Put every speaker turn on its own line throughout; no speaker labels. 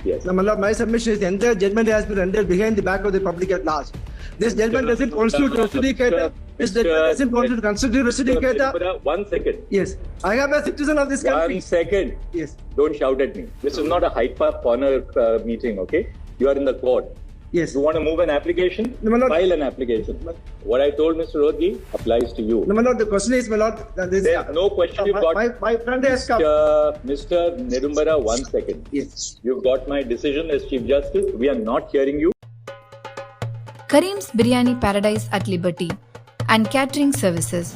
Yes.
Now, my lord, my submission is the entire judgment has been rendered behind the back of the public at large. This judgment doesn't constitute residucator. This judgment doesn't constitute residucator.
1 second.
Yes. I am a citizen of this country.
1 second.
Yes.
Don't shout at me. This is not a Hyde Park corner meeting, okay? You are in the court.
Yes.
You want to move an application?
No, my lord.
File an application. What I told Mr. Rodgi applies to you.
No, my lord, the question is, my lord,
there's no question you've got.
My friend has come.
Mr. Nedumbara, 1 second.
Yes.
You've got my decision as Chief Justice. We are not hearing you.
Kareem's Biryani Paradise at Liberty and Catering Services.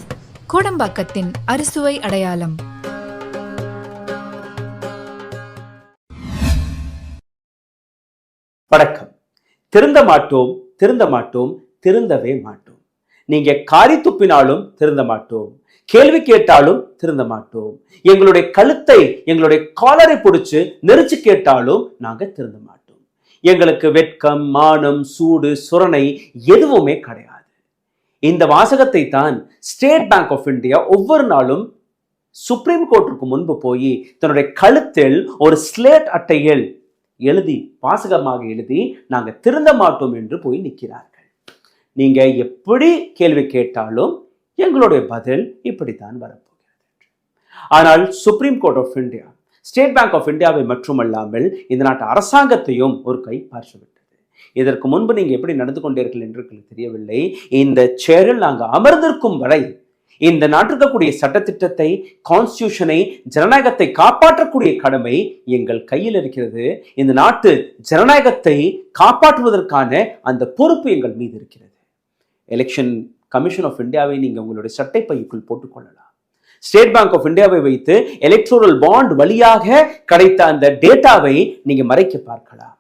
கோடம்பாக்கத்தின் அறுசுவை அடையாளம்.
வணக்கம். திருந்த மாட்டோம், திருந்த மாட்டோம், திருந்தவே மாட்டோம். நீங்க காரி துப்பினாலும் திருந்த மாட்டோம், கேள்வி கேட்டாலும் திருந்த மாட்டோம், எங்களுடைய கழுத்தை எங்களுடைய காலரை பிடிச்சு நெரிச்சு கேட்டாலும் நாங்க திருந்த மாட்டோம். எங்களுக்கு வெட்கம், மானம், சூடு, சுரணை எதுவுமே கிடையாது. இந்த வாசகத்தை தான் ஸ்டேட் பேங்க் ஆஃப் இந்தியா ஒவ்வொரு நாளும் சுப்ரீம் கோர்ட்டுக்கு முன்பு போய் தன்னுடைய கழுத்தில் ஒரு ஸ்லேட் அட்டையில் எழுதி வாசகமாக எழுதி நாங்க திருந்த மாட்டோம் என்று போய் நிற்கிறார்கள். நீங்க எப்படி கேள்வி கேட்டாலும் எங்களுடைய பதில் இப்படித்தான் வரப்போகிறது. ஆனால் supreme court of India state bank of இந்தியாவை மட்டுமல்லாமல் இந்த நாட்டு அரசாங்கத்தையும் ஒரு கை பார்த்துவிட்டது. இதற்கு முன்பு நீங்க எப்படி நடந்து கொண்டீர்கள் என்று எனக்கு தெரியவில்லை. இந்த சேரில் நாங்கள் அமர்ந்திருக்கும் வரை இந்த நாட்டிற்கக்கூடிய சட்டத்திட்டத்தை, கான்ஸ்டியூஷனை, ஜனநாயகத்தை காப்பாற்றக்கூடிய கடமை எங்கள் கையில் இருக்கிறது. இந்த நாட்டு ஜனநாயகத்தை காப்பாற்றுவதற்கான அந்த பொறுப்பு எங்கள் மீது இருக்கிறது. எலெக்ஷன் கமிஷன் ஆஃப் இந்தியாவை நீங்க உங்களுடைய சட்டை பைக்குள் போட்டுக்கொள்ளலாம். ஸ்டேட் பேங்க் ஆஃப் இந்தியாவை வைத்து எலக்ட்ரோரல் பாண்ட் வழியாக கிடைத்த அந்த டேட்டாவை நீங்க மறைக்க பார்க்கலாம்.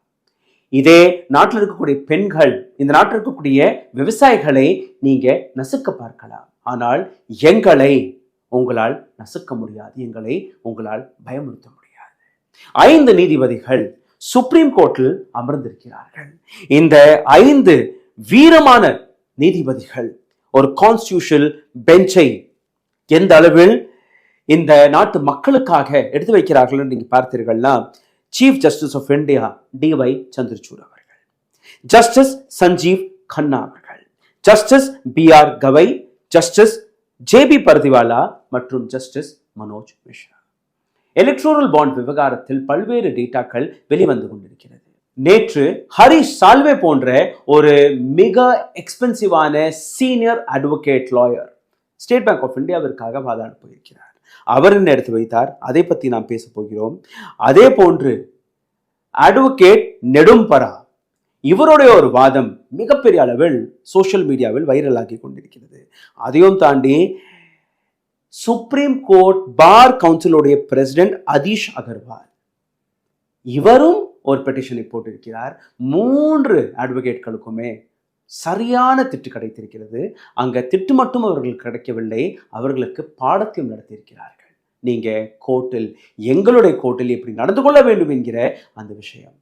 இதே நாட்டில் இருக்கக்கூடிய பெண்கள், இந்த நாட்டில் இருக்கக்கூடிய விவசாயிகளை நீங்க நசுக்க பார்க்கலாம். ஆனால் எங்களை உங்களால் நசுக்க முடியாது, எங்களை உங்களால் பயமுறுத்த முடியாது. 5 நீதிபதிகள் சுப்ரீம் கோர்ட்டில் அமர்ந்திருக்கிறார்கள். இந்த 5 வீரமான நீதிபதிகள் ஒரு கான்ஸ்டியூஷன் பெஞ்சை எந்த அளவில் இந்த நாட்டு மக்களுக்காக எடுத்து வைக்கிறார்கள் என்று நீங்க பார்த்தீர்கள்னா, chief justice of India DY Chandrachud அவர்கள், ஜஸ்டிஸ் சஞ்சீவ் கண்ணா அவர்கள், justice BR Gavai, justice JB Pardiwala மற்றும் justice Manoj Mishra. Electoral bond விவகாரத்தில் பல்வேறு டேட்டாக்கள் வெளிவந்து கொண்டிருக்கிறது. நேற்று ஹரிஷ் சால்வே போன்ற ஒரு மிக எக்ஸ்பென்சிவான senior advocate lawyer state bank of இந்தியாவிற்காக வாதாட போயிருக்கிறார். அவர் என்ன எடுத்து வைத்தார், அதை பற்றி நாம் பேச போகிறோம். அதே போன்று அட்வொகேட் நெடும்பரா, இவருடைய ஒரு வாதம் மிகப்பெரிய அளவில் சோசியல் மீடியாவில் வைரலாகி கொண்டிருக்கிறது. அதையும் தாண்டி சுப்ரீம் கோர்ட் பார் கவுன்சிலுடைய பிரசிடென்ட் அதீஷ் அகர்வால், இவரும் ஒரு பெட்டிஷனை போட்டிருக்கிறார். 3 அட்வொகேட்களுக்குமே சரியான திட்டு கிடைத்திருக்கிறது. அங்க திட்டு மட்டும் அவர்களுக்கு கிடைக்கவில்லை, அவர்களுக்கு பாடத்தையும் நடத்தியிருக்கிறார்கள். நீங்க கோர்ட்டில், எங்களுடைய கோர்ட்டில் எப்படி நடந்து கொள்ள வேண்டும் என்கிற அந்த விஷயம்.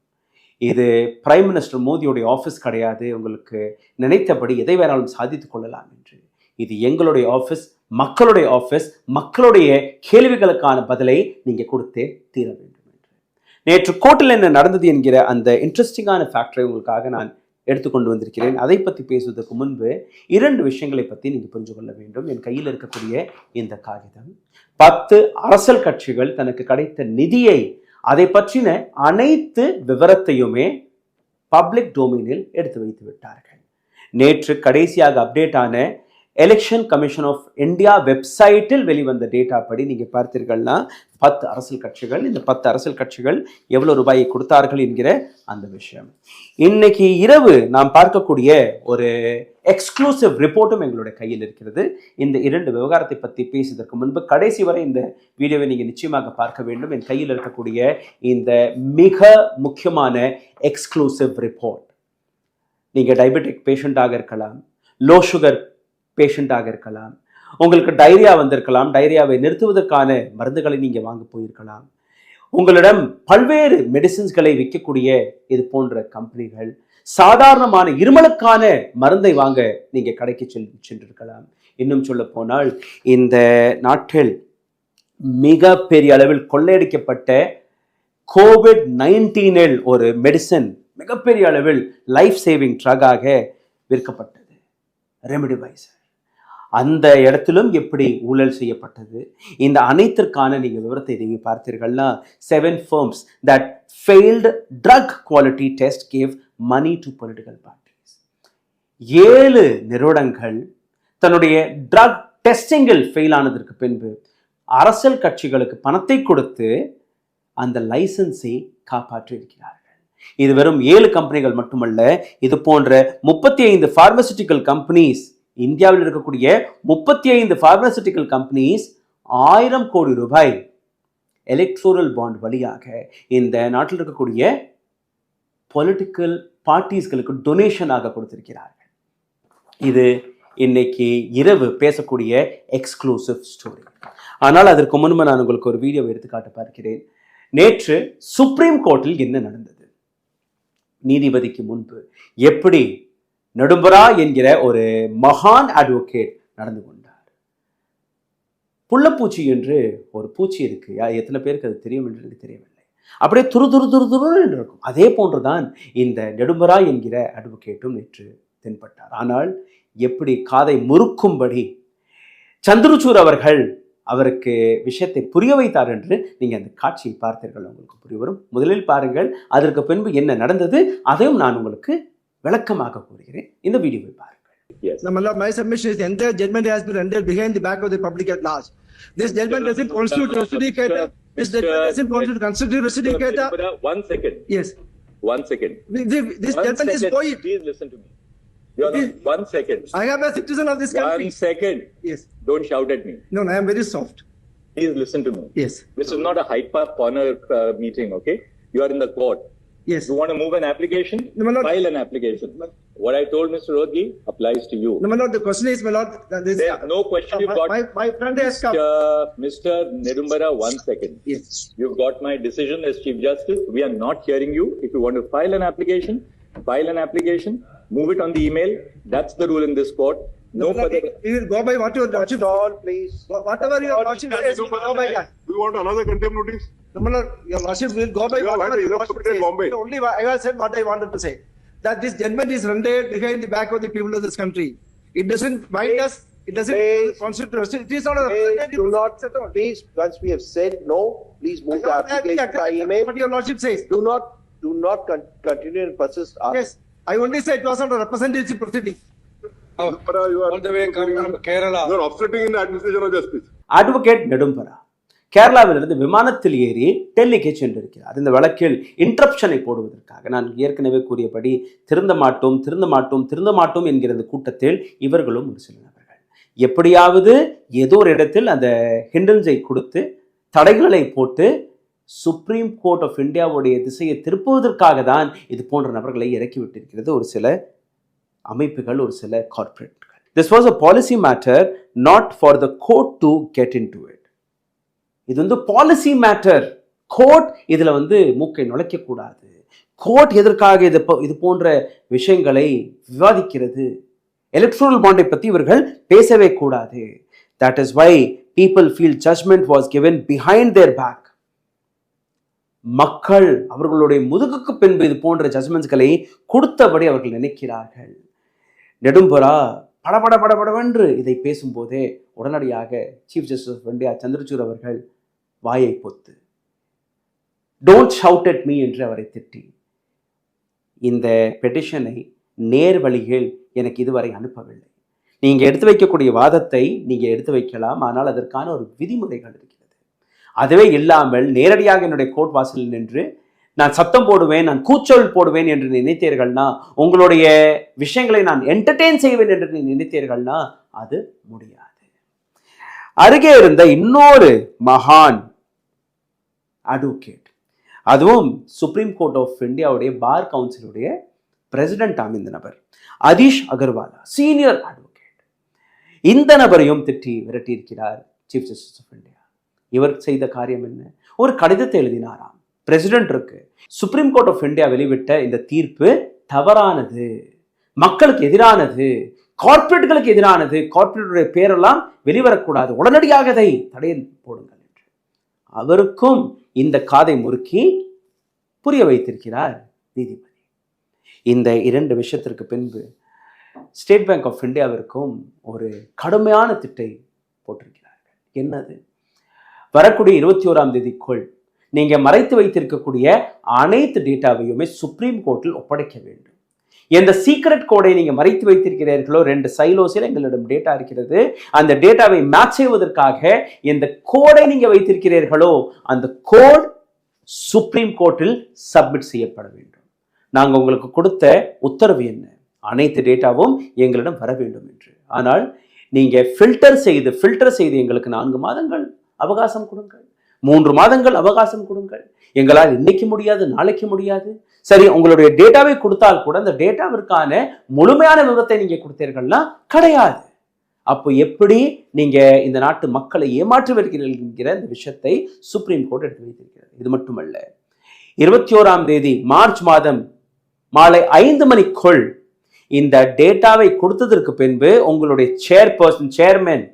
இது பிரைம் மினிஸ்டர் மோடியுடைய ஆஃபீஸ் கிடையாது, உங்களுக்கு நினைத்தபடி எதை வேணாலும் சாதித்துக் கொள்ளலாம் என்று. இது எங்களுடைய ஆஃபீஸ், மக்களுடைய ஆஃபீஸ், மக்களுடைய கேள்விகளுக்கான பதிலை நீங்க கொடுத்தே தீர வேண்டும் என்று. நேற்று கோர்ட்டில் என்ன நடந்தது என்கிற அந்த இன்ட்ரெஸ்டிங்கான ஃபேக்டரை உங்களுக்காக நான் எடுத்துக்கொண்டு வந்திருக்கிறேன். அதை பற்றி பேசுவதற்கு முன்பு 2 விஷயங்களை பற்றி நீங்கள் புரிஞ்சு கொள்ள வேண்டும். என் கையில் இருக்கக்கூடிய இந்த காகிதம், 10 அரசியல் கட்சிகள் தனக்கு கிடைத்த நிதியை, அதை பற்றின அனைத்து விவரத்தையுமே பப்ளிக் டொமைனில் எடுத்து வைத்து விட்டார்கள். நேற்று கடைசியாக அப்டேட் ஆன எலெக்ஷன் கமிஷன் ஆஃப் இந்தியா வெப்சைட்டில் வெளிவந்த டேட்டா படி நீங்க பார்த்தீர்கள்னா 10 அரசியல் கட்சிகள், இந்த 10 அரசியல் கட்சிகள் எவ்வளவு ரூபாயை கொடுத்தார்கள் என்கிற அந்த விஷயம். இன்னைக்கு இரவு நாம் பார்க்கக்கூடிய ஒரு எக்ஸ்க்ளூசிவ் ரிப்போர்ட்டும் எங்களுடைய கையில் இருக்கிறது. இந்த 2 விவகாரத்தை பற்றி பேசுவதற்கு முன்பு கடைசி வரை இந்த வீடியோவை நீங்க நிச்சயமாக பார்க்க வேண்டும். என் கையில் இருக்கக்கூடிய இந்த மிக முக்கியமான எக்ஸ்க்ளூசிவ் ரிப்போர்ட். நீங்க டயபெட்டிக் பேஷண்டாக இருக்கலாம், லோ சுகர் பேஷண்டாக இருக்கலாம், உங்களுக்கு டைரியா வந்திருக்கலாம், டைரியாவை நிறுத்துவதற்கான மருந்துகளை நீங்க வாங்க போயிருக்கலாம், உங்களிடம் பல்வேறு மெடிசின்ஸ்களை விற்கக்கூடிய இது போன்ற கம்பெனிகள், சாதாரணமான இருமலுக்கான மருந்தை வாங்க நீங்க கடைக்கு சென்றிருக்கலாம். இன்னும் சொல்ல போனால் இந்த நாட்டில் மிக பெரிய அளவில் கொள்ளையடிக்கப்பட்ட COVID-19 ஒரு மெடிசன் மிகப்பெரிய அளவில் லைஃப் சேவிங் ட்ரக்காக விற்கப்பட்டது, ரெமிடிவைசர். அந்த இடத்திலும் எப்படி ஊழல் செய்யப்பட்டது, இந்த அனைத்திற்கான நீங்க விவரத்தை நீங்க பார்த்தீர்கள்னா 7 firms that failed drug quality test gave money to political parties. 7 நிறுவனங்கள் தன்னுடைய ட்ரக் டெஸ்டிங்கில் ஃபெயில் ஆனதற்கு பின்பு அரசியல் கட்சிகளுக்கு பணத்தை கொடுத்து அந்த லைசன்ஸை காப்பாற்றி இருக்கிறார்கள். இது வெறும் 7 கம்பெனிகள் மட்டுமல்ல, இது போன்ற 35 பார்மசூட்டிக்கல் கம்பெனிஸ், இந்தியாவில் இருக்கக்கூடிய 35 பார்மசூட்டிக்கல் கம்பெனிஸ் 1000 கோடி ரூபாய் எலக்ட்ரோரல் பாண்ட் வழியாக இந்த நாட்டில் இருக்கக்கூடிய பொலிட்டிக்கல் பார்ட்டிஸ்களுக்கு டொனேஷனாக கொடுத்திருக்கிறார்கள். இது இன்னைக்கு இரவு பேசக்கூடிய எக்ஸ்க்ளூசிவ் ஸ்டோரி. ஆனால் அதற்கு முன்பு நான் உங்களுக்கு ஒரு வீடியோ எடுத்துக்காட்ட பார்க்கிறேன். நேற்று சுப்ரீம் கோர்ட்டில் என்ன நடந்தது, நீதிபதிக்கு முன்பு எப்படி நெடும்பரா என்கிற ஒரு மகான் அட்வொகேட் நடந்து கொண்டார். புள்ளப்பூச்சி என்று ஒரு பூச்சி இருக்கு, எத்தனை பேருக்கு அது தெரியும் என்று எனக்கு தெரியவில்லை. அப்படியே துரு துரு துரு துரு என்று இருக்கும். அதே போன்றுதான் இந்த நெடும்பரா என்கிற அட்வொகேட்டும் நேற்று தென்பட்டார். ஆனால் எப்படி காதை முறுக்கும்படி சந்திரசூட் அவர்கள் அவருக்கு விஷயத்தை புரிய வைத்தார் என்று நீங்க அந்த காட்சியை பார்த்தீர்கள், உங்களுக்கு புரிய வரும். முதலில் பாருங்கள், அதற்கு பின்பு என்ன நடந்தது அதையும் நான் உங்களுக்கு விளக்கமாக கூறுகிறேன். இந்த வீடியோவை பாருங்கள்.
My submission is the entire judgment has been rendered behind the back of the public at large. This judgment doesn't constitute justificator. This judgment doesn't constitute justificator.
1 second.
Yes.
1 second.
This judgment is void.
Please listen to me. You are 1 second.
I am a citizen of this country.
1 second.
Yes.
Don't shout at me.
No, I am very soft.
Please listen to me.
Yes.
This is not a Hyde Park corner meeting, okay? You are in the court.
Yes.
You want to move an application?
No, my lord.
File an application. What I told Mr. Rodgi applies to you.
No, my lord, the question is, my lord,
There's no question you got.
My friend has come.
Mr. Nedumbara, 1 second.
Yes.
You've got my decision as Chief Justice. We are not hearing you. If you want to file an application, move it on the email. That's the rule in this court. No further.
You will go by what your lordship.
All, please.
Whatever your lordship says, you go by that.
Do you want another contempt notice?
No, my lord, your lordship will go by
You have
whatever
had
your
enough
lordship
in Bombay.
says. Only I have said what I wanted to say. That this judgment is rendered behind the back of the people of this country. It doesn't bind us. It doesn't constitute us. It is not a representative.
Do not, please, once we have said no, please move the application by email.
What your lordship says.
Do not continue and persist.
Yes. I only said it was not a representative proceeding.
You are all the way coming from Kerala. You are upsetting in the administration of justice.
Advocate Nedumpara கேரளாவிலிருந்து விமானத்தில் ஏறி டெல்லிக்கு சென்றிருக்கிறார். இந்த வழக்கில் இன்டரப்ஷனை போடுவதற்காக நான் ஏற்கனவே கூறியபடி திருந்த மாட்டோம் என்கிற இந்த கூட்டத்தில் இவர்களும் ஒரு சில நபர்கள் எப்படியாவது ஏதோ ஒரு இடத்தில் அந்த ஹிண்டன்ஸை கொடுத்து தடைகளை போட்டு சுப்ரீம் கோர்ட் ஆஃப் இந்தியாவுடைய திசையை திருப்புவதற்காக தான் இது போன்ற நபர்களை இறக்கிவிட்டிருக்கிறது ஒரு சில அமைப்புகள், ஒரு சில கார்ப்பரேட்கள். This was a policy matter, not for the court to get into it. இது வந்து பாலிசி மேட்டர். கோர்ட் இதுல மூக்கை நுழைக்க கூடாது. கோர்ட் எதற்காக இது போன்ற விஷயங்களை விவாதிக்கிறது? எலக்ட்ரல் பாண்டை பத்தி இவர்கள் பேசவே கூடாது. That is why people feel judgment was given behind their back. மக்கள் அவர்களுடைய முதுகுக்கு பின்பு இது போன்ற ஜட்ஜ்மெண்ட்ஸ்களை கொடுத்தபடி அவர்கள் நினைக்கிறார்கள். நெடும்பரா படபடவென்று இதை பேசும்போதே உடனடியாக chief justice of India Chandrachud அவர்கள் வாயை பொத்து டோன்ட் ஷவுட் அட் மீ என்று அவரை திட்டி இந்த பெட்டிஷனை நேர் வழியில் எனக்கு இதுவரை அனுப்பவில்லை. நீங்க எடுத்து வைக்கக்கூடிய வாதத்தை நீங்க எடுத்து வைக்கலாம், ஆனால் அதற்கான ஒரு விதிமுறைகள் இருக்கிறது. அதுவே இல்லாமல் நேரடியாக என்னுடைய கோர்ட் வாசலில் நின்று நான் சத்தம் போடுவேன், நான் கூச்சல் போடுவேன் என்று நினைத்தீர்கள்னா, உங்களுடைய விஷயங்களை நான் என்டர்டெயின் செய்வேன் என்று நினைத்தீர்கள்னா அது முடியாது. அருகே இருந்த இன்னொரு மகான் அட்வொகேட், அதுவும் சுப்ரீம் கோர்ட் ஆஃப் இந்தியாவுடைய பார் கவுன்சிலுடைய பிரசிடென்ட் இந்த நபர் அதீஷ் அகர்வாலா, சீனியர் அட்வொகேட். இந்த நபரையும் திட்டி விரட்டியிருக்கிறார் சீஃப் ஜஸ்டிஸ் ஆஃப் இந்தியா. இவர் செய்த காரியம் என்ன? ஒரு கடிதத்தை எழுதினாராம் பிரசிடென்ட்ருக்கு. சுப்ரீம் கோர்ட் ஆஃப் இந்தியா வெளிவிட்ட இந்த தீர்ப்பு தவறானது, மக்களுக்கு எதிரானது, கார்ப்பரேட்டுகளுக்கு எதிரானது, கார்ப்பரேட்டுடைய பேரெல்லாம் வெளிவரக்கூடாது, உடனடியாக அதை தடை போடுங்கள் என்று. அவருக்கும் இந்த காதை முறுக்கி புரிய வைத்திருக்கிறார் நீதிபதி. இந்த 2 விஷயத்திற்கு பின்பு ஸ்டேட் பேங்க் ஆஃப் இந்தியாவிற்கும் ஒரு கடுமையான திட்டை போட்டிருக்கிறார்கள். என்னது? வரக்கூடிய 21ஆம் தேதிக்குள் நீங்க மறைத்து வைத்திருக்கக்கூடிய அனைத்து டேட்டாவையுமே சுப்ரீம் கோர்ட்டில் ஒப்படைக்க வேண்டும். எந்த சீக்ரெட் கோடை நீங்க மறைத்து வைத்திருக்கிறீர்களோ, 2 சைலோஸில் எங்களிடம் டேட்டா இருக்கிறது, அந்த டேட்டாவை மேட்ச் செய்வதற்காக எந்த கோடை நீங்க வைத்திருக்கிறீர்களோ அந்த கோட் சுப்ரீம் கோர்ட்டில் சப்மிட் செய்யப்பட வேண்டும். நாங்கள் உங்களுக்கு கொடுத்த உத்தரவு என்ன? அனைத்து டேட்டாவும் எங்களிடம் வர வேண்டும் என்று. ஆனால் நீங்க ஃபில்டர் செய்து எங்களுக்கு 4 மாதங்கள் அவகாசம் கொடுங்கள், 3 மாதங்கள் அவகாசம் கொடுங்கள். எங்களால் இன்னைக்கு முடியாது, நாளைக்கு முடியாது. சரி, உங்களுடைய டேட்டாவை கொடுத்தால் கூட அந்த டேட்டாவிற்கான முழுமையான விவரத்தை நீங்க கொடுத்தீர்கள்னா கிடையாது. அப்போ எப்படி நீங்க இந்த நாட்டு மக்களை ஏமாற்றி வருகிறீர்கள் என்கிற இந்த விஷயத்தை சுப்ரீம் கோர்ட் எடுத்து வைத்திருக்கிறது. இது மட்டுமல்ல, 21ஆம் தேதி மார்ச் மாதம் மாலை 5 மணிக்குள் இந்த டேட்டாவை கொடுத்ததற்கு பின்பு உங்களுடைய சேர்மேன்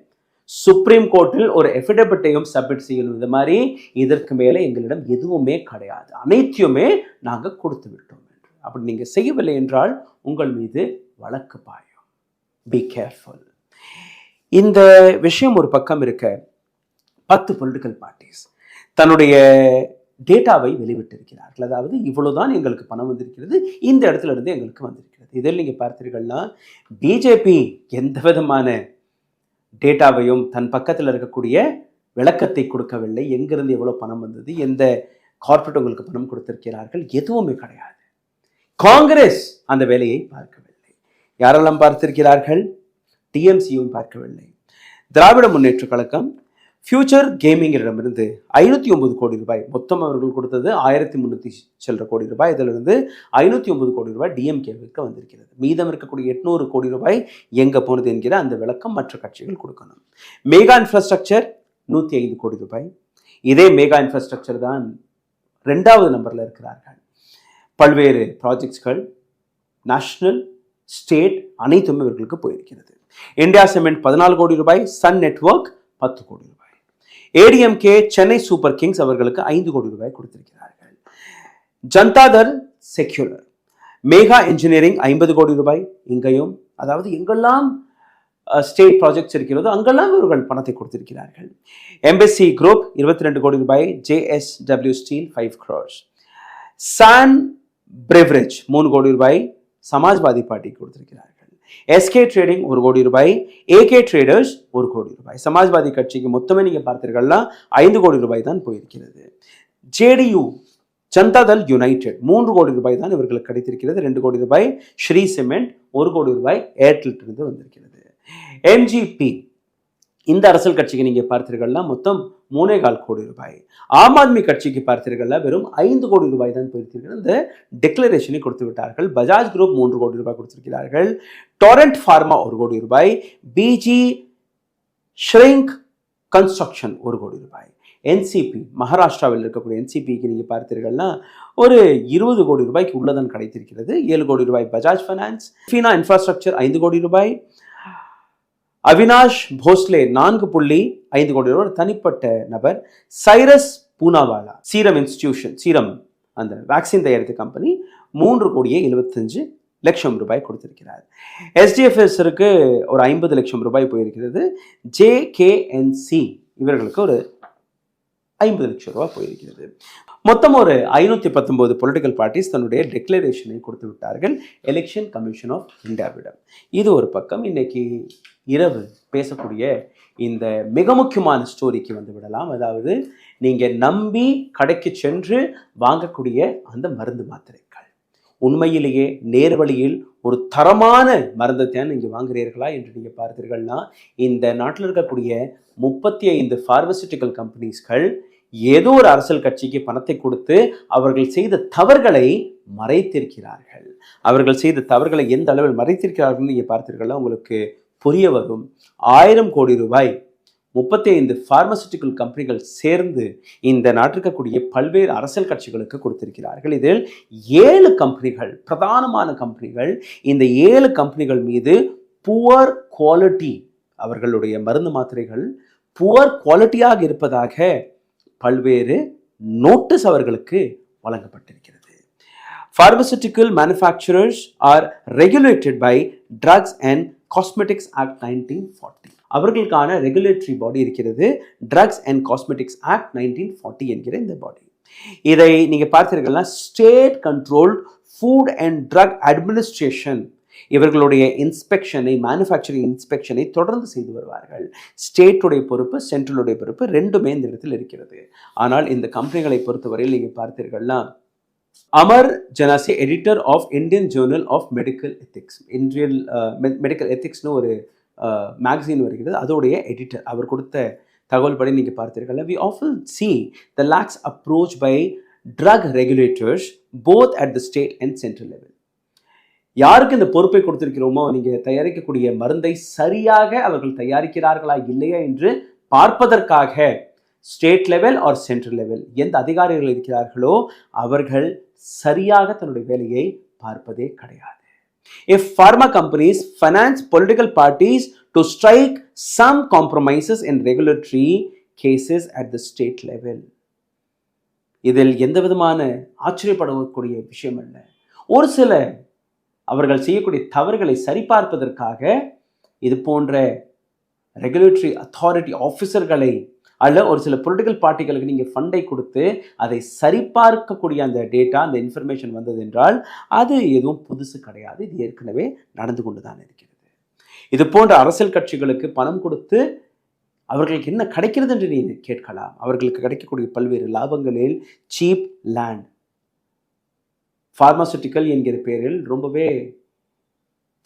சுப்ரீம் கோர்ட்டில் ஒரு எஃபிடவிட்டையும் சப்மிட் செய்யணும். இந்த மாதிரி இதற்கு மேலே எங்களிடம் எதுவுமே கிடையாது, அனைத்தையுமே நாங்கள் கொடுத்து விட்டோம் என்று. அப்படி நீங்க செய்யவில்லை என்றால் உங்கள் மீது வழக்கு பாயும். Be careful. இந்த விஷயம் ஒரு பக்கம் இருக்க, 10 பொலிட்டிக்கல் பார்ட்டிஸ் தன்னுடைய டேட்டாவை வெளிவிட்டிருக்கிறார்கள். அதாவது இவ்வளவுதான் எங்களுக்கு பணம் வந்திருக்கிறது, இந்த இடத்துல இருந்து எங்களுக்கு வந்திருக்கிறது. இதில் நீங்க பார்த்தீர்கள்னா பிஜேபி எந்த விதமான டேட்டாவையும் தன் பக்கத்தில் இருக்கக்கூடிய விளக்கத்தை கொடுக்கவில்லை. எங்கிருந்து எவ்வளவு பணம் வந்தது, எந்த கார்ப்பரேட் உங்களுக்கு பணம் கொடுத்திருக்கிறார்கள், எதுவுமே கிடையாது. காங்கிரஸ் அந்த வேலையை பார்க்கவில்லை. யாரெல்லாம் பார்த்திருக்கிறார்கள்? டிஎம்சியும் பார்க்கவில்லை. திராவிட முன்னேற்ற கழகம் ஃபியூச்சர் கேமிங்கிடமிருந்து 509 கோடி ரூபாய், மொத்தம் அவர்கள் கொடுத்தது 1300 சில்லற கோடி ரூபாய். இதிலிருந்து 509 கோடி ரூபாய் டிஎம்கேவுக்கு வந்திருக்கிறது. மீதம் இருக்கக்கூடிய 800 கோடி ரூபாய் எங்க போனது என்கிற அந்த விளக்கம் மற்ற கட்சிகள் கொடுக்கணும். மெகா இன்ஃப்ராஸ்ட்ரக்சர் 105 கோடி ரூபாய். இதே மெகா இன்ஃப்ராஸ்ட்ரக்சர் தான் 2வது நம்பர்ல இருக்கிறார்கள். பல்வேறு ப்ராஜெக்ட்ஸ்கள் நேஷனல், ஸ்டேட் அனைத்துமே இவர்களுக்கு போயிருக்கிறது. இந்தியா சிமெண்ட் 14 கோடி ரூபாய், சன் நெட்வொர்க் 10 கோடி ரூபாய், ஏடிஎம்கே சென்னை சூப்பர் கிங்ஸ் அவர்களுக்கு 5 கோடி ரூபாய் கொடுத்திருக்கிறார்கள். ஜனதாதள் செக்யூலர், மேகா இன்ஜினியரிங் 50 கோடி ரூபாய். இங்கேயும் அதாவது எங்கெல்லாம் ஸ்டேட் ப்ராஜெக்ட்ஸ் இருக்கிறதோ அங்கெல்லாம் இவர்கள் பணத்தை கொடுத்திருக்கிறார்கள். எம்பசி குரூப் 22 கோடி ரூபாய், ஜேஎஸ்டபிள்யூ ஸ்டீல் 5 crores, சான் பிரெவரேஜ் 3 கோடி ரூபாய் சமாஜ்வாதி பார்ட்டிக்கு கொடுத்திருக்கிறார்கள். எஸ்கே ட்ரேடிங் 1 கோடி ரூபாய், ஏகே ட்ரேடர்ஸ் 1 கோடி ரூபாய். சமாஜ்வாதி கட்சிக்கு மொத்தமே நீங்க பார்த்தீர்கள்னா 5 கோடி ரூபாய் தான் போயிருக்கிறது. ஜேடியு ஜனதாதள் யுனைடெட் 3 கோடி ரூபாய் தான் இவர்களுக்கு கிடைத்திருக்கிறது. 2 கோடி ரூபாய் ஸ்ரீ சிமெண்ட், 1 கோடி ரூபாய் ஏர்டெல் இருந்து வந்திருக்கிறது. எம்ஜிபி இந்த அரசியல் கட்சிக்கு நீங்க பார்த்தீர்கள்னா மொத்தம் 3.25 கோடி ரூபாய். ஆம் ஆத்மி கட்சிக்கு பார்த்தீர்கள்னா வெறும் 5 கோடி ரூபாய் தான் போயிருக்கிறது. இந்த டிக்ளரேஷனை கொடுத்து விட்டார்கள். பஜாஜ் குரூப் 3 கோடி ரூபாய் கொடுத்திருக்கிறார்கள். டொரண்ட் ஃபார்மா 1 கோடி ரூபாய், பிஜி ஷ்ரிங்க் கன்ஸ்ட்ரக்ஷன் 1 கோடி ரூபாய். என்சிபி மகாராஷ்டிராவில் இருக்கக்கூடிய என்சிபிக்கு நீங்க பார்த்தீர்கள்னா ஒரு 20 கோடி ரூபாய்க்கு உள்ளதான் கிடைத்திருக்கிறது. 7 கோடி ரூபாய் பஜாஜ் ஃபைனான்ஸ். ஃபீனா இன்ஃப்ராஸ்ட்ரக்சர் 5 கோடி ரூபாய். அவினாஷ் போஸ்லே 4.5 கோடி ரூபாய் தனிப்பட்ட நபர். Cyrus Poonawalla serum institution, serum அந்த வேக்சின் தயாரித்த கம்பெனி 3.75 லட்சம் ரூபாய் கொடுத்திருக்கிறார். எஸ்டிஎஃப்எஸ்க்கு ஒரு 50 லட்சம் ரூபாய் போயிருக்கிறது. ஜேகேஎன்சி இவர்களுக்கு ஒரு 50 லட்சம் ரூபாய் போயிருக்கிறது. மொத்தம் ஒரு 519 பொலிட்டிக்கல் பார்ட்டிஸ் தன்னுடைய டிக்ளரேஷனை கொடுத்து விட்டார்கள் எலெக்ஷன் கமிஷன் ஆஃப் இந்தியாவிடம். இது ஒரு பக்கம். இன்னைக்கு இரவு பேசக்கூடிய இந்த மிக முக்கியமான ஸ்டோரிக்கு வந்து விடலாம். அதாவது நீங்க நம்பி கடைக்கு சென்று வாங்கக்கூடிய அந்த மருந்து மாத்திரைகள் உண்மையிலேயே நேர்வழியில் ஒரு தரமான மருந்தை தான் நீங்க வாங்குறீர்களா என்று நீங்க பார்த்தீர்கள்னா இந்த நாட்டில் இருக்கக்கூடிய 35 பார்மசூட்டிக்கல் கம்பெனிஸ்கள் ஏதோ ஒரு அரசியல் கட்சிக்கு பணத்தை கொடுத்து அவர்கள் செய்த தவறுகளை மறைத்திருக்கிறார்கள். அவர்கள் செய்த தவறுகளை எந்த அளவில் மறைத்திருக்கிறார்கள் நீங்க பார்த்தீர்கள்னா உங்களுக்கு புரிய வரும். 1000 கோடி ரூபாய் 35 பார்மசூட்டிக்கல் கம்பெனிகள் சேர்ந்து இந்த நாட்டிற்கக்கூடிய பல்வேறு அரசியல் கட்சிகளுக்கு கொடுத்திருக்கிறார்கள். இதில் 7 கம்பெனிகள் பிரதானமான கம்பெனிகள். இந்த 7 கம்பெனிகள் மீது புவர் குவாலிட்டி, அவர்களுடைய மருந்து மாத்திரைகள் புவர் குவாலிட்டியாக இருப்பதாக பல்வேறு நோட்டீஸ் அவர்களுக்கு வழங்கப்பட்டிருக்கிறது. Pharmaceutical manufacturers are regulated by Drugs and Cosmetics Act 1940. அவர்களுக்கான ரெகுலேட்டரி பாடி இருக்கிறது, Drugs and Cosmetics Act 1940 என்கிற இந்த பாடி. இதை நீங்க பார்த்தீர்கள்னா state controlled food and drug administration இவர்களுடைய இன்ஸ்பெக்ஷனை, மேனுஃபேக்சரிங் இன்ஸ்பெக்ஷனை தொடர்ந்து செய்து வருவார்கள். ஸ்டேட்டுடைய பொறுப்பு, சென்ட்ரலுடைய பொறுப்பு ரெண்டுமே இந்த இடத்தில் இருக்கிறது. ஆனால் இந்த கம்பெனிகளை பொறுத்தவரையில் நீங்கள் பார்த்தீர்கள்னா Amar Jesani, editor of Indian journal of medical ethics, Indian medical எத்திக்ஸ்னு ஒரு மேகசின் வருகிறது, அதோடைய எடிட்டர். அவர் கொடுத்த தகவல் படி நீங்கள் பார்த்தீர்கள், we often see the lax approach by drug regulators both at the state and central level. யாருக்கு இந்த பொறுப்பை கொடுத்திருக்கிறோமோ, நீங்கள் தயாரிக்கக்கூடிய மருந்தை சரியாக அவர்கள் தயாரிக்கிறார்களா இல்லையா என்று பார்ப்பதற்காக state level or central level எந்த அதிகாரிகள் இருக்கிறார்களோ அவர்கள் சரியாக தன்னுடைய வேலையை பார்ப்பதே கிடையாது. If pharma companies finance political parties to strike some compromises in regulatory cases at the state level, இதில் எந்த விதமான ஆச்சரியப்படக்கூடிய விஷயம் அல்ல. ஒரு சில அவர்கள் செய்யக்கூடிய தவறுகளை சரிபார்ப்பதற்காக இது போன்ற ரெகுலேட்டரி அத்தாரிட்டி ஆஃபீஸர்களை அல்ல ஒரு சில பொலிட்டிக்கல் பார்ட்டிகளுக்கு நீங்கள் ஃபண்டை கொடுத்து அதை சரிபார்க்கக்கூடிய அந்த டேட்டா, அந்த இன்ஃபர்மேஷன் வந்தது என்றால் அது எதுவும் புதுசு கிடையாது. இது ஏற்கனவே நடந்து கொண்டு தான் இருக்கிறது. இது போன்ற அரசியல் கட்சிகளுக்கு பணம் கொடுத்து அவர்களுக்கு என்ன கிடைக்கிறது என்று நீங்கள் கேட்கலாம். அவர்களுக்கு கிடைக்கக்கூடிய பல்வேறு லாபங்களில் சீப் லேண்ட், ஃபார்மாசூட்டிக்கல் என்கிற பேரில் ரொம்பவே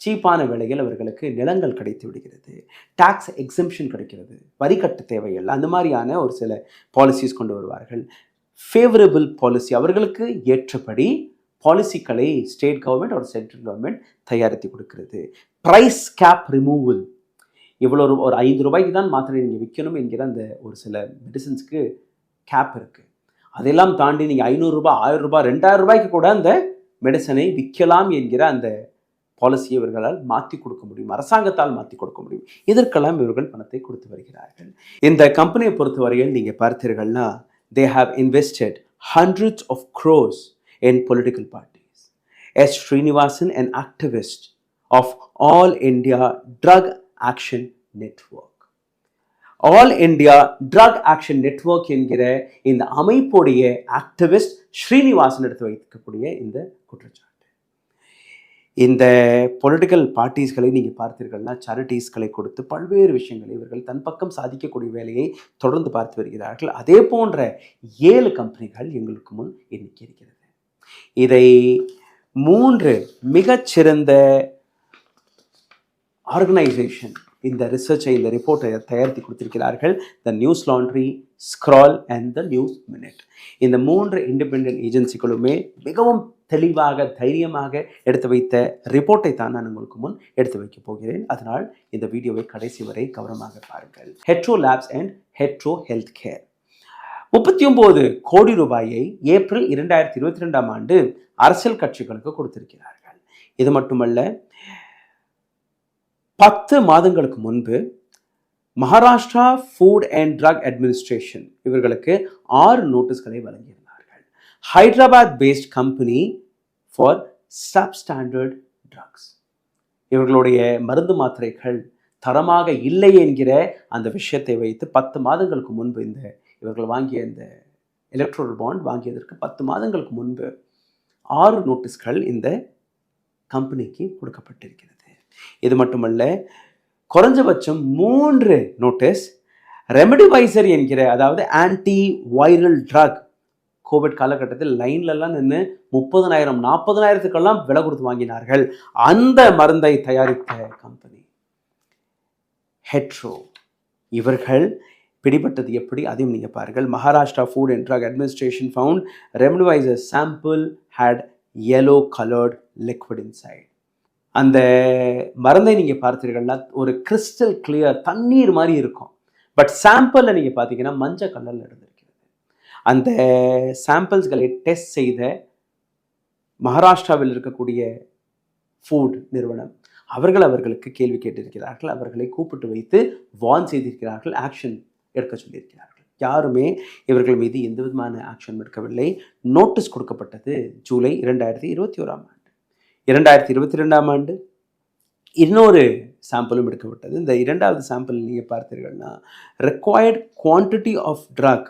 சீப்பான விலையில் அவர்களுக்கு நிலங்கள் கிடைத்து விடுகிறது, டாக்ஸ் எக்ஸம்ஷன் கிடைக்கிறது, வரி கட்ட தேவையில்லை, அந்த மாதிரியான ஒரு சில பாலிசிஸ் கொண்டு வருவார்கள். ஃபேவரபிள் பாலிசி, அவர்களுக்கு ஏற்றபடி பாலிசிகளை ஸ்டேட் கவர்மெண்ட் ஒரு சென்ட்ரல் கவர்மெண்ட் தயாரித்து கொடுக்கிறது. ப்ரைஸ் கேப் ரிமூவல், இவ்வளோ ஒரு 5 ரூபாய்க்கு தான் மாத்திரை நீங்கள் விற்கணும் என்கிற அந்த ஒரு சில மெடிசன்ஸ்க்கு கேப் இருக்குது. அதெல்லாம் தாண்டி நீங்கள் 500 ரூபாய், 1000 ரூபாய், 2000 ரூபாய்க்கு கூட அந்த மெடிசனை விற்கலாம் என்கிற அந்த பாலிசியை இவர்களால் மாற்றி கொடுக்க முடியும், அரசாங்கத்தால் மாற்றி கொடுக்க முடியும். இதற்கெல்லாம் இவர்கள் பணத்தை கொடுத்து வருகிறார்கள். இந்த கம்பெனியை பொறுத்தவரையில் நீங்கள் பார்த்தீர்கள்னா they have invested hundreds of crores in political parties. S. Srinivasan, an activist of All India Drug Action Network. All India drug action network என்கிற இந்த அமைப்புடைய ஆக்டிவிஸ்ட் ஸ்ரீனிவாசன் எடுத்து வைக்கக்கூடிய இந்த குற்றச்சாட்டு. இந்த பொலிட்டிக்கல் பார்ட்டிஸ்களை நீங்கள் பார்த்தீர்கள்னா சேரிட்டிஸ்களை கொடுத்து பல்வேறு விஷயங்களை இவர்கள் தன் பக்கம் சாதிக்கக்கூடிய வேலையை தொடர்ந்து பார்த்து வருகிறார்கள். அதே போன்ற 7 கம்பெனிகள் எங்களுக்கு முன் இன்னைக்கு இருக்கிறது. இதை 3 மிகச்சிறந்த ஆர்கனைசேஷன் இந்த ரிசர்ச்சை, இந்த ரிப்போர்ட்டை தயாரித்து கொடுத்திருக்கிறார்கள். The news laundry, scroll and the news minute. இந்த 3 இண்டிபெண்டன்ட் ஏஜென்சிகளுமே மிகவும் தெளிவாக, தைரியமாக எடுத்து வைத்த ரிப்போர்ட்டை தான் நான் உங்களுக்கு முன் எடுத்து வைக்க போகிறேன். அதனால் இந்த வீடியோவை கடைசி வரை கவனமாக பாருங்கள். Hetero labs and hetero health care 39 கோடி ரூபாயை ஏப்ரல் 2022ஆம் ஆண்டு அரசியல் கட்சிகளுக்கு கொடுத்திருக்கிறார்கள். இது மட்டுமல்ல, 10 மாதங்களுக்கு முன்பு Maharashtra food and drug administration இவர்களுக்கு 6 நோட்டீஸ்களை வழங்கியிருந்தார்கள். Hyderabad based company for substandard drugs, இவர்களுடைய மருந்து மாத்திரைகள் தரமாக இல்லை என்கிற அந்த விஷயத்தை வைத்து 10 மாதங்களுக்கு முன்பு இவர்கள் வாங்கிய இந்த எலக்ட்ரல் பாண்ட் வாங்கியதற்கு 10 மாதங்களுக்கு முன்பு 6 நோட்டீஸ்கள் இந்த கம்பெனிக்கு கொடுக்கப்பட்டிருக்கிறது. இது மட்டுமல்ல, குறைஞ்சபட்சம் 3 நோட்டீஸ் ரெமடிவைசர் என்கிற, அதாவது ஆன்டி வைரல் ட்ரக், கோவிட் காலகட்டத்தில் லைன்லலாம் நின்று 30,000 40,000க்கெல்லாம் விலை கொடுத்து வாங்கினார்கள். அந்த மருந்தை தயாரித்த கம்பெனி ஹெட்ரோ, இவர்கள் பிடிபட்டது எப்படி அதையும் நீங்கள் பாருங்கள். Maharashtra food and drug administration found remdesivir sample had yellow colored liquid inside. அந்த மருந்தை நீங்கள் பார்த்தீர்கள்னா ஒரு கிறிஸ்டல் கிளியர் தண்ணீர் மாதிரி இருக்கும். பட் சாம்பிளில் நீங்கள் பார்த்தீங்கன்னா மஞ்சள் கலரில் இருந்திருக்கிறது. அந்த சாம்பிள்ஸ்களை டெஸ்ட் செய்த மகாராஷ்டிராவில் இருக்கக்கூடிய ஃபுட் நிறுவனம் அவர்களுக்கு கேள்வி கேட்டிருக்கிறார்கள். அவர்களை கூப்பிட்டு வைத்து வார்ன் செய்திருக்கிறார்கள், ஆக்ஷன் எடுக்க சொல்லியிருக்கிறார்கள். யாருமே இவர்கள் மீது எந்த விதமான ஆக்ஷன் எடுக்கவில்லை. நோட்டீஸ் கொடுக்கப்பட்டது ஜூலை 2021 ஆண்டு. 2022 ஆண்டு இன்னொரு சாம்பிளும் எடுக்கப்பட்டது. இந்த இரண்டாவது சாம்பிள் நீங்கள் பார்த்தீர்கள்னா required quantity of drug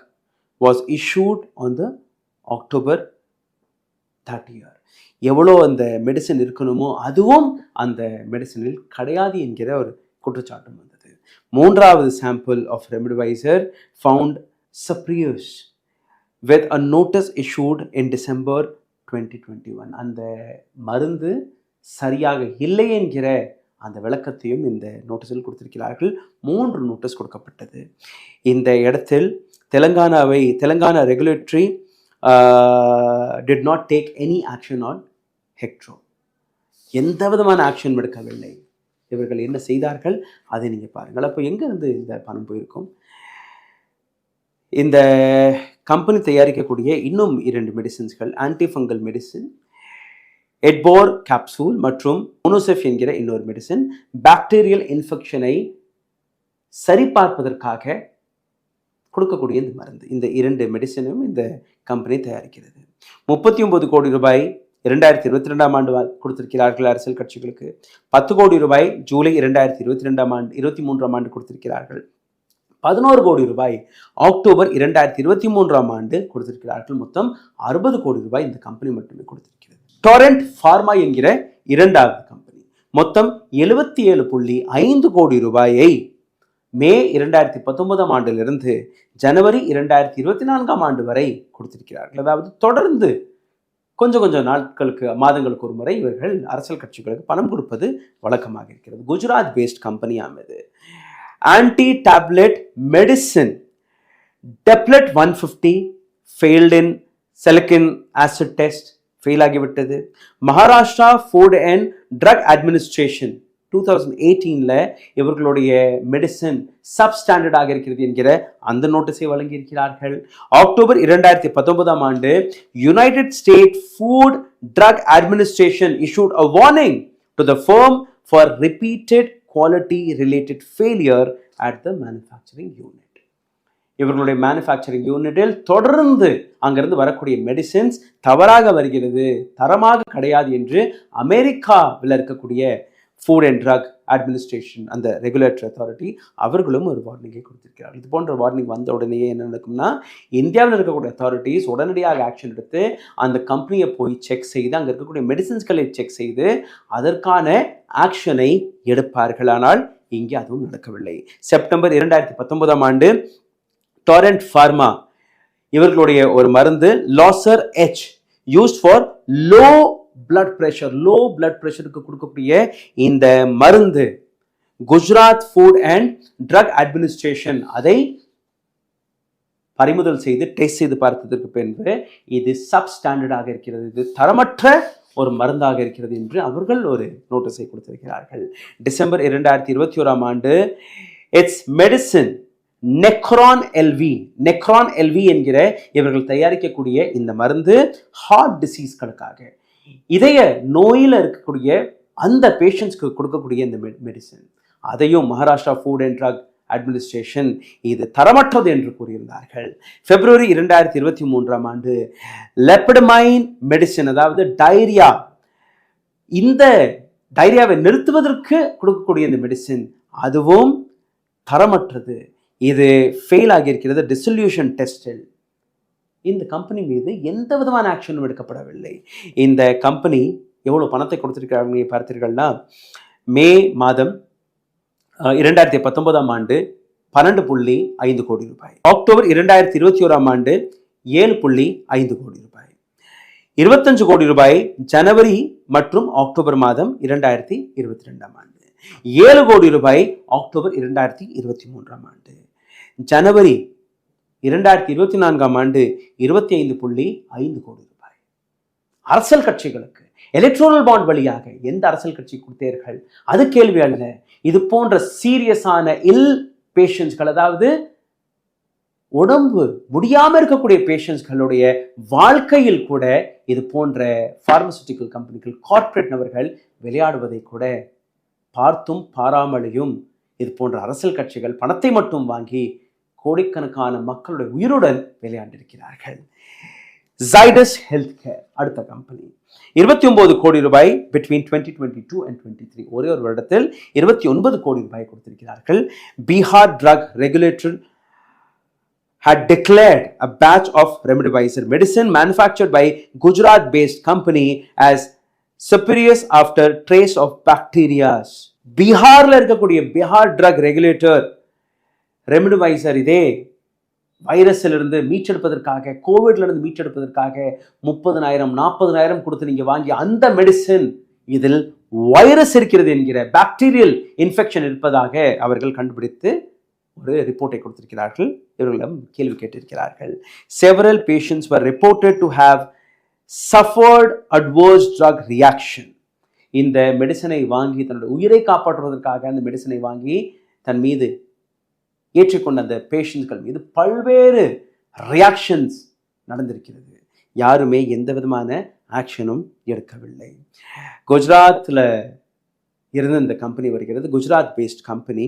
was issued on the October 30th. எவ்வளோ அந்த மெடிசன் இருக்கணுமோ அதுவும் அந்த மெடிசனில் கிடையாது என்கிற ஒரு குற்றச்சாட்டும் வந்தது. மூன்றாவது sample of remdesivir found spurious with a notice issued in December 2021. அந்த மருந்து சரியாக இல்லை என்கிற அந்த விளக்கத்தையும் இந்த நோட்டீஸில் கொடுத்திருக்கிறார்கள். 3 நோட்டீஸ் கொடுக்கப்பட்டது. இந்த இடத்தில் Telangana regulatory did not take any action on Hectro. எந்த விதமான ஆக்ஷன் எடுக்கவில்லை. இவர்கள் என்ன செய்தார்கள் அதை நீங்கள் பாருங்கள். அப்போ எங்கேருந்து இந்த பணம் போயிருக்கும்? இந்த கம்பெனி தயாரிக்கக்கூடிய இன்னும் 2 மெடிசின்ஸ்கள், ஆன்டிஃபங்கல் மெடிசின் எட்போர் கேப்சூல் மற்றும் மோனோசெஃப் என்கிற இன்னொரு மெடிசின், பாக்டீரியல் இன்ஃபெக்ஷனை சரிபார்ப்பதற்காக கொடுக்கக்கூடிய இந்த மருந்து. இந்த 2 மெடிசனும் இந்த கம்பெனி தயாரிக்கிறது. 39 கோடி ரூபாய் 2022 ஆண்டு கொடுத்திருக்கிறார்கள் அரசியல் கட்சிகளுக்கு. 10 கோடி ரூபாய் ஜூலை 2023 ஆண்டு கொடுத்திருக்கிறார்கள். 11 கோடி ரூபாய் அக்டோபர் 2023 ஆண்டு கொடுத்திருக்கிறார்கள். மொத்தம் 60 கோடி ரூபாய் இந்த கம்பெனி மட்டுமே கொடுத்திருக்கிறது. டொரண்ட் ஃபார்மா என்கிற இரண்டாவது கம்பெனி மொத்தம் 77.5 கோடி ரூபாயை மே 2019 ஆண்டிலிருந்து ஜனவரி 2024 ஆண்டு வரை கொடுத்திருக்கிறார்கள். அதாவது தொடர்ந்து கொஞ்சம் நாட்களுக்கு மாதங்களுக்கு ஒரு முறை இவர்கள் அரசியல் கட்சிகளுக்கு பணம் கொடுப்பது வழக்கமாக இருக்கிறது. குஜராத் பேஸ்ட் கம்பெனி ஆனது. Anti tablet medicine tablet 150 failed in செலிக்கின் ஆசிட் டெஸ்ட், ஃபெயில் ஆகிவிட்டது. Maharashtra food and drug administration 2018 இவர்களுடைய மெடிசன் சப்ஸ்டாண்டர்டாக இருக்கிறது என்கிற அந்த நோட்டீஸை வழங்கியிருக்கிறார்கள். அக்டோபர் 2019 ஆண்டு United state food drug administration issued a warning to the firm for repeated quality related failure at the manufacturing unit. இவர்களுடைய manufacturing யூனிட்டில் தொடர்ந்து அங்கிருந்து வரக்கூடிய மெடிசின்ஸ் தவறாக வருகிறது, தரமாக கிடையாது என்று அமெரிக்காவில் இருக்கக்கூடிய ஃபுட் அண்ட் ட்ரக் அட்மினிஸ்ட்ரேஷன், அந்த ரெகுலேட்டரி அத்தாரிட்டி, அவர்களும் ஒரு வார்னிங்கை கொடுத்திருக்கிறார்கள். இது போன்ற வார்னிங் வந்த உடனேயே என்ன நடக்கும்னா, இந்தியாவில் இருக்கக்கூடிய அத்தாரிட்டிஸ் உடனடியாக ஆக்ஷன் எடுத்து அந்த கம்பெனியை போய் செக் செய்து அங்கே இருக்கக்கூடிய மெடிசின்ஸ்களை செக் செய்து அதற்கான ஆக்ஷனை எடுப்பார்கள். ஆனால் இங்கே அதுவும் நடக்கவில்லை. செப்டம்பர் 2019 ஆண்டு டொரண்ட் ஃபார்மா இவர்களுடைய ஒரு மருந்து Losar H used for low blood ப்ரெஷருக்கு கொடுக்கக்கூடிய இந்த மருந்து Gujarat food and drug administration அதை பறிமுதல் செய்து டெஸ்ட் செய்து பார்த்ததற்கு பின்பு இது சப்ஸ்டாண்டர்டாக இருக்கிறது, இது தரமற்ற ஒரு மருந்தாக இருக்கிறது என்று அவர்கள் ஒரு நோட்டீஸை கொடுத்திருக்கிறார்கள். டிசம்பர் 2021 ஆண்டு இட்ஸ் மெடிசின் நெக்ரான் எல்வி என்கிற இவர்கள் தயாரிக்கக்கூடிய இந்த மருந்து ஹார்ட் டிசீஸ்களுக்காக, இதய நோயில் இருக்கக்கூடிய அந்த பேஷண்ட்ஸ்க்கு கொடுக்கக்கூடிய இந்த மெடிசன், அதையும் Maharashtra food and drug administration இது தரமற்றது என்று கூறியிருந்தார்கள். பிப்ரவரி 2023 ஆண்டு லெப்படமைன் மெடிசன், அதாவது டைரியா, இந்த டைரியாவை நிறுத்துவதற்கு கொடுக்கக்கூடிய இந்த மெடிசன் அதுவும் தரமற்றது, இது ஃபெயில் ஆகியிருக்கிறது டிசல்யூஷன் டெஸ்டில். இந்த கம்பெனி மீது எந்த விதமான ஆக்ஷனும் எடுக்கப்படவில்லை. இந்த கம்பெனி எவ்வளோ பணத்தை கொடுத்திருக்கிறாங்க பார்த்தீர்கள்னா, மே மாதம் 2019 ஆண்டு 12.5 கோடி ரூபாய், அக்டோபர் 2021 ஆண்டு 7.5 கோடி ரூபாய், 25 கோடி ரூபாய் ஜனவரி மற்றும் அக்டோபர் மாதம் 2022 ஆண்டு, 7 கோடி ரூபாய் அக்டோபர் 2023 ஆண்டு, ஜனவரி 2024 ஆண்டு 25.5 கோடி ரூபாய். அரசியல் கட்சிகளுக்கு எலக்ட்ரோரல் பாண்ட் வழியாக எந்த அரசியல் கட்சி கொடுத்தீர்கள் அது கேள்வி அல்ல. இது போன்ற சீரியஸான பேஷண்ட்ஸ்கள், அதாவது உடம்பு முடியாம இருக்கக்கூடிய பேஷண்ட்ஸ்களுடைய வாழ்க்கையில் கூட இது போன்ற பார்மசூட்டிக்கல் கம்பெனிகள், கார்ப்பரேட் நபர்கள் விளையாடுவதை கூட பார்த்தும் பாராமலையும் இது போன்ற அரசியல் கட்சிகள் பணத்தை மட்டும் வாங்கி கோடிக்கணக்கான மக்களுடைய உயிருடன் விளையாண்டிருக்கிறார்கள். Zydus Healthcare அடுத்த கம்பெனி 29 கோடி ரூபாய் between 2022 and 23 ஒரே ஒரு வருடத்தில் 29 கோடி ரூபாய் கொடுத்திருக்கிறார்கள். Bihar Drug Regulator had declared a batch of remdesivir medicine manufactured by Gujarat-based company as spurious after trace of bacteria. பீகார்ல இருக்கக்கூடிய பீகார் ட்ரக் ரெகுலேட்டர் ரெம்டெசிவிர் இதே வைரஸிலிருந்து மீட்டெடுப்பதற்காக, கோவிட்ல இருந்து மீட்டெடுப்பதற்காக 30,000 40,000 கொடுத்து நீங்க வாங்கி அந்த மெடிசின் இதில் வைரஸ் இருக்கிறது என்கிற பாக்டீரியல் இன்ஃபெக்ஷன் இருப்பதாக அவர்கள் கண்டுபிடித்து ஒரு ரிப்போர்ட்டை கொடுத்திருக்கிறார்கள். இவர்களிடம் கேள்வி கேட்டிருக்கிறார்கள். Several patients were reported to have suffered adverse drug reaction. இந்த மெடிசனை வாங்கி தன்னுடைய உயிரை காப்பாற்றுவதற்காக அந்த மெடிசனை வாங்கி தன் மீது ஏற்றிக்கொண்ட அந்த பேஷண்ட்கள் மீது பல்வேறு ரியாக்ஷன்ஸ் நடந்திருக்கிறது. யாருமே எந்த விதமான ஆக்ஷனும் எடுக்கவில்லை. குஜராத்தில் இருந்து இந்த கம்பெனி வருகிறது, குஜராத் பேஸ்ட் கம்பெனி.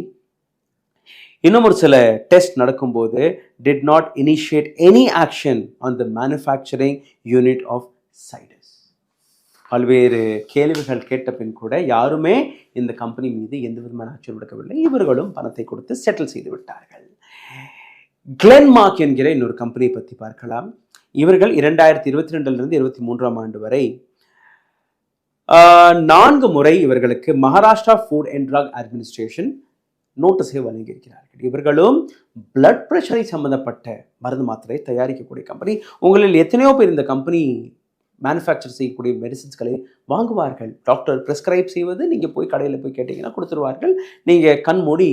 இன்னும் ஒரு சில டெஸ்ட் நடக்கும்போது did not initiate any action on the manufacturing unit of Zydus. பல்வேறு கேள்விகள் கேட்ட பின் கூட யாருமே இந்த கம்பெனி மீது எந்த விதமான ஆக்ஷன் எடுக்கவில்லை. இவர்களும் பணத்தை கொடுத்து செட்டில் செய்து விட்டார்கள். கிளென்மார்க் என்கிற இன்னொரு கம்பெனியை பற்றி பார்க்கலாம். இவர்கள் 2022 23 ஆண்டு வரை 4 முறை இவர்களுக்கு Maharashtra food and drug administration நோட்டீஸை வழங்கியிருக்கிறார்கள். இவர்களும் பிளட் பிரஷரை சம்பந்தப்பட்ட மருந்து மாத்திரை தயாரிக்கக்கூடிய கம்பெனி. உங்களில் எத்தனையோ பேர் இந்த கம்பெனி மேனுஃபேக்சர் செய்யக்கூடிய மெடிசின்ஸ்களை வாங்குவார்கள். டாக்டர் ப்ரெஸ்கிரைப் செய்வது நீங்கள் போய் கடையில் போய் கேட்டிங்கன்னா கொடுத்துருவார்கள், நீங்கள் கண் மூடி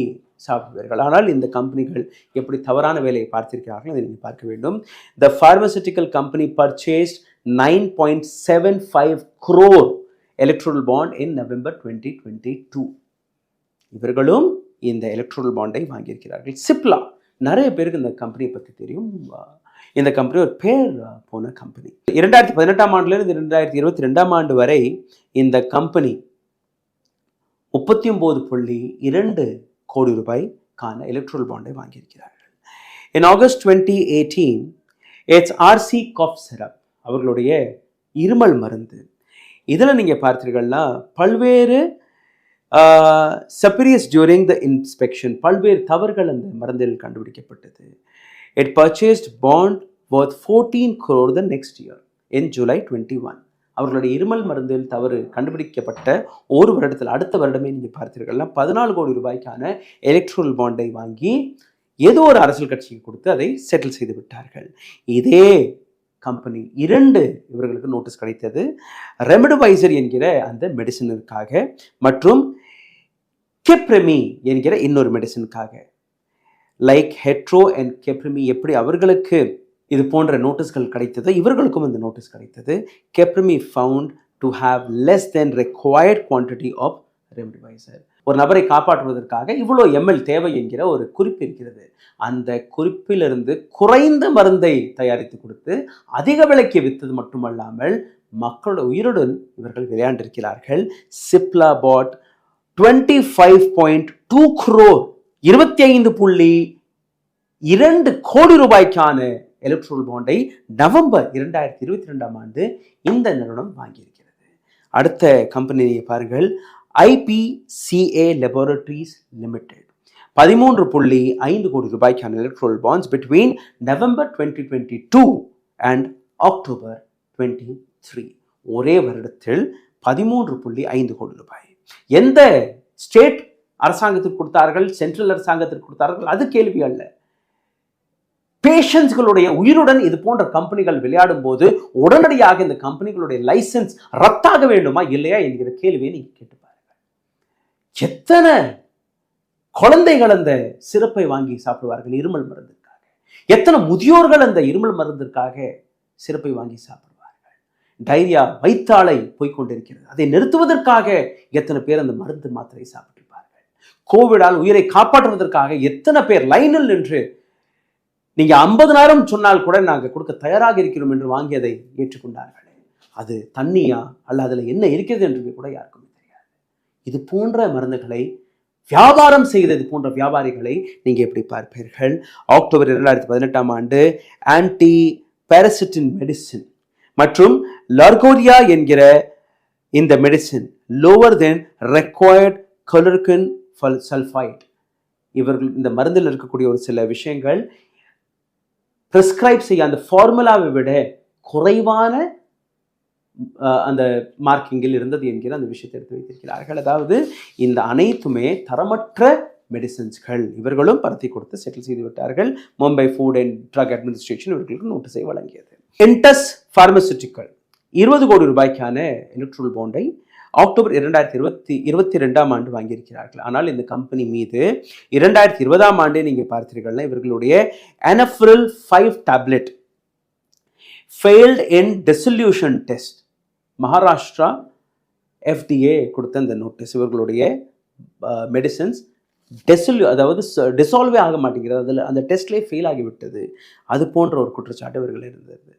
சாப்பிடுவீர்கள். ஆனால் இந்த கம்பெனிகள் எப்படி தவறான வேலையை பார்த்திருக்கிறார்கள் அதை நீங்கள் பார்க்க வேண்டும். The pharmaceutical company purchased 9.75 crore electoral bond in November 2022. இவர்களும் இந்த எலக்ட்ரல் பாண்டை வாங்கியிருக்கிறார்கள். சிப்லா, நிறைய பேருக்கு இந்த கம்பெனியை பற்றி தெரியும். இந்த கம்பெனி ஒரு பேர் போன கம்பெனி. 2018 ஆண்டுலேருந்து 2022 ஆண்டு வரை இந்த கம்பெனி 39.2 கோடி ரூபாய்க்கான எலக்ட்ரல் பாண்டை வாங்கியிருக்கிறார்கள். In August 2018 it's R C cough syrup, அவர்களுடைய இருமல் மருந்து. இதில் நீங்கள் பார்த்தீர்கள்னா பல்வேறு சப்பீரியஸ் டியூரிங் த இன்ஸ்பெக்ஷன், பல்வேறு தவறுகள் அந்த மருந்தில் கண்டுபிடிக்கப்பட்டது. It purchased bond worth 14 crore the next year in July 21. அவர்களுடைய இருமல் மருந்தில் தவறு கண்டுபிடிக்கப்பட்ட ஒரு வருடத்தில் அடுத்த வருடமே நீங்கள் பார்த்தீர்கள்னா 14 கோடி ரூபாய்க்கான எலக்ட்ரல் பாண்டை வாங்கி ஏதோ ஒரு அரசியல் கட்சிக்கு கொடுத்து அதை செட்டில் செய்து விட்டார்கள். இதே கம்பெனி 2 இவர்களுக்கு நோட்டீஸ் கிடைத்தது. ரெம்டெசிவிர் என்கிற அந்த மெடிசனுக்காக மற்றும் கெப்ரெமி என்கிற இன்னொரு மெடிசனுக்காக. லைக் ஹெட்ரோ அண்ட் கெப்ரிமி எப்படி அவர்களுக்கு இது போன்ற நோட்டீஸ்கள் கிடைத்தது, இவர்களுக்கும் இந்த நோட்டீஸ் கிடைத்தது. Cipremi found to have less than required quantity of remdesivir. ஒரு நபரை காப்பாற்றுவதற்காக இவ்வளோ ml தேவை என்கிற ஒரு குறிப்பு இருக்கிறது. அந்த குறிப்பிலிருந்து குறைந்த மருந்தை தயாரித்து கொடுத்து அதிக விலைக்கு விற்றது மட்டுமல்லாமல் மக்களோட உயிருடன் இவர்கள் விளையாண்டிருக்கிறார்கள். சிப்லா பாட் 25.2 crore 25.2 கோடி ரூபாய்க்கான எலக்ட்ரல் பாண்டை நவம்பர் 2022 ஆண்டு இந்த நிறுவனம் வாங்கியிருக்கிறது. அடுத்த கம்பெனியை பாருங்கள், IPCA Laboratories Limited 13.5 கோடி ரூபாய்க்கான electoral bonds between November 2022 and October 23. ஒரே வருடத்தில் 13.5 கோடி ரூபாய். எந்த ஸ்டேட் அரசாங்கத்திற்கு கொடுத்தார்கள், சென்ட்ரல் அரசாங்கத்திற்கு கொடுத்தார்கள், அது கேள்வி அல்ல. பேஷன்ஸ்களுடைய உயிருடன் இது போன்ற கம்பெனிகள் விளையாடும் போது உடனடியாக இந்த கம்பெனிகளுடைய லைசன்ஸ் ரத்தாக வேண்டுமா இல்லையா என்கிற கேள்வியை நீங்க கேட்டு பாருங்கள். எத்தனை குழந்தைகள் அந்த சிறப்பை வாங்கி சாப்பிடுவார்கள் இருமல் மருந்திற்காக, எத்தனை முதியோர்கள் அந்த இருமல் மருந்திற்காக சிறப்பை வாங்கி சாப்பிடுவார்கள். டைரியா வைத்தாளை போய்கொண்டிருக்கிறது, அதை நிறுத்துவதற்காக எத்தனை பேர் அந்த மருந்து மாத்திரை சாப்பிட்டிருப்பார்கள். கோவிடால் உயிரை காப்பாற்றுவதற்காக எத்தனை பேர் லைனில் நின்று நீங்க 50,000 சொன்னால் கூட நாங்கள் கொடுக்க தயாராக இருக்கிறோம் என்று வாங்கி அதை ஏற்றுக்கொண்டார்களே, அது தண்ணியா அல்ல அதில் என்ன இருக்கிறது என்று கூட யாருக்குமே தெரியாது. இது போன்ற மருந்துகளை வியாபாரம் செய்தது போன்ற வியாபாரிகளை நீங்க எப்படி பார்ப்பீர்கள்? அக்டோபர் 2018 ஆண்டு ஆன்டி பாரசிட்டின் மெடிசின் மற்றும் லார்கோரியா என்கிற இந்த மெடிசின் லோவர் தென் ரெக்வயர்ட் கலோரின் சல்ஃபைட், இவர்கள் இந்த மருந்தில் இருக்கக்கூடிய ஒரு சில விஷயங்கள் பிரிஸ்கிரைப் செய்ய அந்த ஃபார்முலாவை விட குறைவான அந்த மார்க்கிங்கில் இருந்தது என்கிற அந்த விஷயத்தை எடுத்து வைத்திருக்கிறார்கள். அதாவது இந்த அனைத்துமே தரமற்ற மெடிசின்ஸ்கள். இவர்களும் பரத்தி கொடுத்து செட்டில் செய்து விட்டார்கள். Mumbai food and drug administration இவர்களுக்கு நோட்டீஸை வழங்கியது. என்டஸ் பார்மசூட்டிக்கல் 20 கோடி ரூபாய்க்கான எலக்ட்ரல் பாண்டை அக்டோபர் 2022 ஆண்டு வாங்கியிருக்கிறார்கள். ஆனால் இந்த கம்பெனி மீது 2020 ஆண்டே நீங்க பார்த்தீர்கள்னா இவர்களுடைய அனஃப்ரில் 5 tablet failed in dissolution test. Maharashtra FDA கொடுத்த இந்த நோட்டீஸ், இவர்களுடைய மெடிசன்ஸ் அதாவது டிசால்வே ஆக மாட்டேங்கிறது, அதில் அந்த டெஸ்ட்லேயே ஃபெயில் ஆகிவிட்டது, அது போன்ற ஒரு குற்றச்சாட்டு இவர்கள் இருந்தது.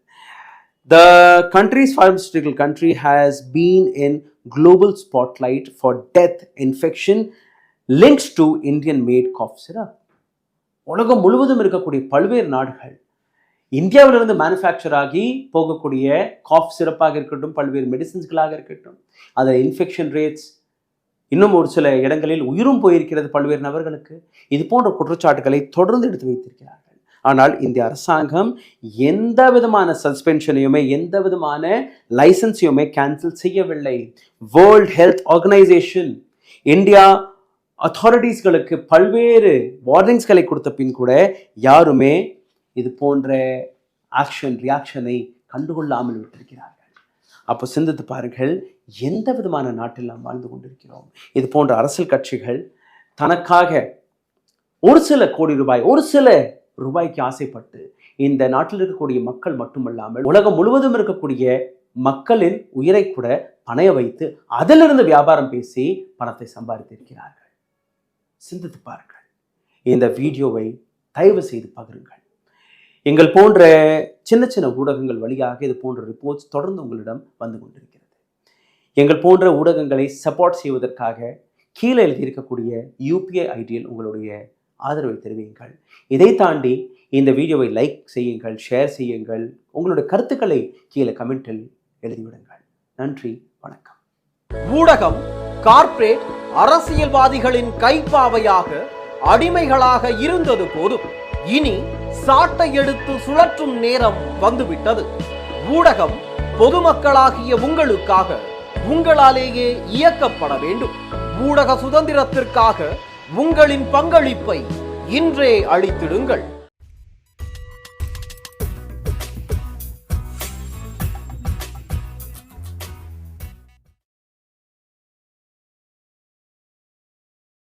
The country's pharmaceutical country has been in global spotlight for death infection linked to Indian made cough syrup. உலகம் முழுவதும் இருக்கக்கூடிய பல்வேறு நாடுகள் இந்தியாவிலிருந்து மேனுஃபேக்சர் ஆகி போகக்கூடிய காஃப் சிறப்பாக இருக்கட்டும், பல்வேறு மெடிசின்ஸ்களாக இருக்கட்டும், அதில் இன்ஃபெக்ஷன் ரேட்ஸ், இன்னும் ஒரு சில இடங்களில் உயிரும் போயிருக்கிறது பல்வேறு நபர்களுக்கு. இது போன்ற குற்றச்சாட்டுகளை தொடர்ந்து எடுத்து வைத்திருக்கிறார்கள். ஆனால் இந்திய அரசாங்கம் எந்த விதமான சஸ்பென்ஷனையுமே எந்த விதமான லைசன்ஸையுமே கேன்சல் செய்யவில்லை. வேர்ல்ட் ஹெல்த் ஆர்கனைசேஷன் இந்தியா அத்தாரிட்டிஸ்களுக்கு பல்வேறு வார்னிங்ஸ்களை கொடுத்த பின் கூட யாருமே இது போன்ற ரியாக்ஷனை கண்டுகொள்ளாமல் விட்டிருக்கிறார்கள். அப்போ சிந்தித்து பாருங்கள், எந்த விதமான நாட்டில் நாம் வாழ்ந்து கொண்டிருக்கிறோம். இது போன்ற அரசியல் கட்சிகள் தனக்காக ஒரு சில கோடி ரூபாய், ஒரு சில ரூபாய்க்கு ஆசைப்பட்டு இந்த நாட்டில் இருக்கக்கூடிய மக்கள் மட்டுமல்லாமல் உலகம் முழுவதும் இருக்கக்கூடிய மக்களின் உயிரை கூட பணைய வைத்து அதிலிருந்து வியாபாரம் பேசி பணத்தை சம்பாதித்திருக்கிறார்கள். சிந்தித்து பாருங்கள். இந்த வீடியோவை தயவு செய்து பகிருங்கள். எங்கள் போன்ற சின்ன சின்ன ஊடகங்கள் வழியாக இது போன்ற ரிப்போர்ட்ஸ் தொடர்ந்து உங்களிடம் வந்து கொண்டிருக்கிறது. எங்கள் போன்ற ஊடகங்களை சப்போர்ட் செய்வதற்காக கீழே எழுதியிருக்கக்கூடிய UPI ஐடியில் உங்களுடைய ஆதரவை தெரிவியுங்கள். இதை தாண்டி இந்த வீடியோவை லைக் செய்யுங்கள், ஷேர் செய்யுங்கள், உங்களுடைய கருத்துக்களை கீழே கமெண்டில் எழுதிவிடுங்கள். நன்றி, வணக்கம்.
ஊடகம் கார்ப்பரேட் அரசியல்வாதிகளின் கைப்பாவையாக அடிமைகளாக இருந்தது போதும், இனி சாட்டை எடுத்து சுழற்றும் நேரம் வந்துவிட்டது. ஊடகம் பொதுமக்களாகிய உங்களுக்காக உங்களாலேயே இயக்கப்பட வேண்டும். ஊடக சுதந்திரத்திற்காக உங்களின் பங்களிப்பை இன்றே அளித்திடுங்கள்.